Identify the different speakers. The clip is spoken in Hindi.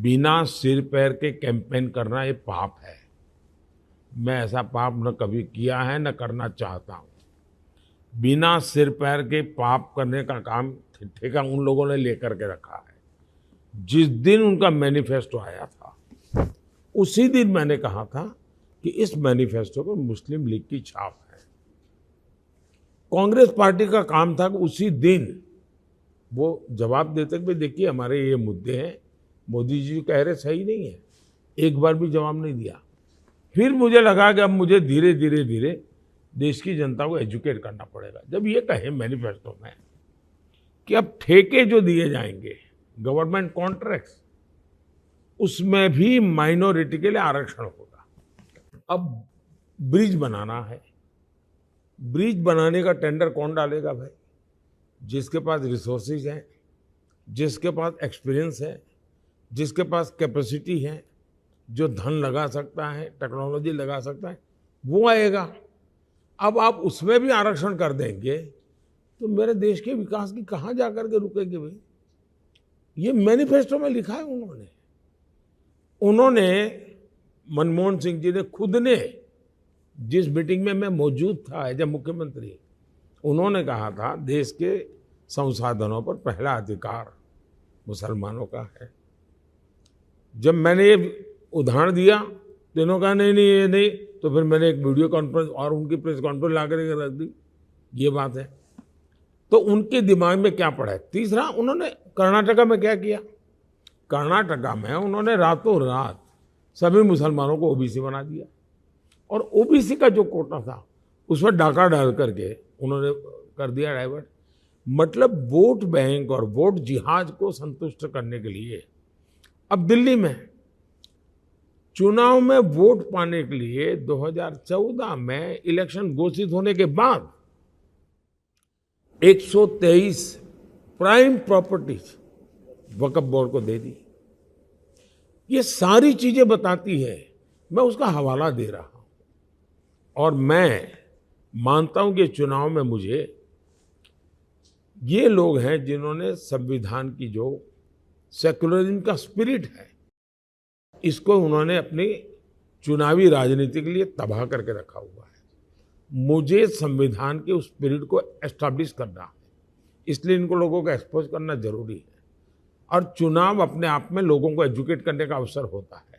Speaker 1: बिना सिर पैर के कैंपेन करना ये पाप है। मैं ऐसा पाप न कभी किया है न करना चाहता हूँ। बिना सिर पैर के पाप करने का काम ठेका उन लोगों ने लेकर के रखा है। जिस दिन उनका मैनिफेस्टो आया था उसी दिन मैंने कहा था कि इस मैनिफेस्टो पर मुस्लिम लीग की छाप है। कांग्रेस पार्टी का काम था कि उसी दिन वो जवाब देते कि देखिए हमारे ये मुद्दे हैं, मोदी जी कह रहे सही नहीं है। एक बार भी जवाब नहीं दिया। फिर मुझे लगा कि अब मुझे धीरे धीरे धीरे देश की जनता को एजुकेट करना पड़ेगा। जब ये कहे मैनिफेस्टो में कि अब ठेके जो दिए जाएंगे गवर्नमेंट कॉन्ट्रैक्ट्स, उसमें भी माइनॉरिटी के लिए आरक्षण होगा। अब ब्रिज बनाना है, ब्रिज बनाने का टेंडर कौन डालेगा भाई? जिसके पास रिसोर्सेज हैं, जिसके पास एक्सपीरियंस है, जिसके पास कैपेसिटी है, जो धन लगा सकता है, टेक्नोलॉजी लगा सकता है, वो आएगा। अब आप उसमें भी आरक्षण कर देंगे तो मेरे देश के विकास की कहाँ जाकर के रुकेंगे भाई? ये मैनिफेस्टो में लिखा है उन्होंने मनमोहन सिंह जी ने खुद ने, जिस मीटिंग में मैं मौजूद था एज ए मुख्यमंत्री, उन्होंने कहा था देश के संसाधनों पर पहला अधिकार मुसलमानों का है। जब मैंने ये उदाहरण दिया तो इन्होंने कहा नहीं नहीं ये नहीं, तो फिर मैंने एक वीडियो कॉन्फ्रेंस और उनकी प्रेस कॉन्फ्रेंस ला करके रख दी। ये बात है तो उनके दिमाग में क्या पड़ा है। तीसरा, उन्होंने कर्नाटका में क्या किया? कर्नाटका में उन्होंने रातों रात सभी मुसलमानों को ओबीसी बना दिया और ओबीसी का जो कोटा था उसमें डाका डाल करके उन्होंने कर दिया डाइवर्ट। मतलब वोट बैंक और वोट जिहाद को संतुष्ट करने के लिए अब दिल्ली में चुनाव में वोट पाने के लिए 2014 में इलेक्शन घोषित होने के बाद 123 प्राइम प्रॉपर्टीज वक्फ बोर्ड को दे दी। ये सारी चीजें बताती है, मैं उसका हवाला दे रहा हूं। और मैं मानता हूं कि चुनाव में मुझे ये लोग हैं जिन्होंने संविधान की जो सेक्युलरिज्म का स्पिरिट है, इसको उन्होंने अपनी चुनावी राजनीति के लिए तबाह करके रखा हुआ है। मुझे संविधान के उस स्पिरिट को एस्टैब्लिश करना है, इसलिए इनको लोगों को एक्सपोज करना जरूरी है। और चुनाव अपने आप में लोगों को एजुकेट करने का अवसर होता है।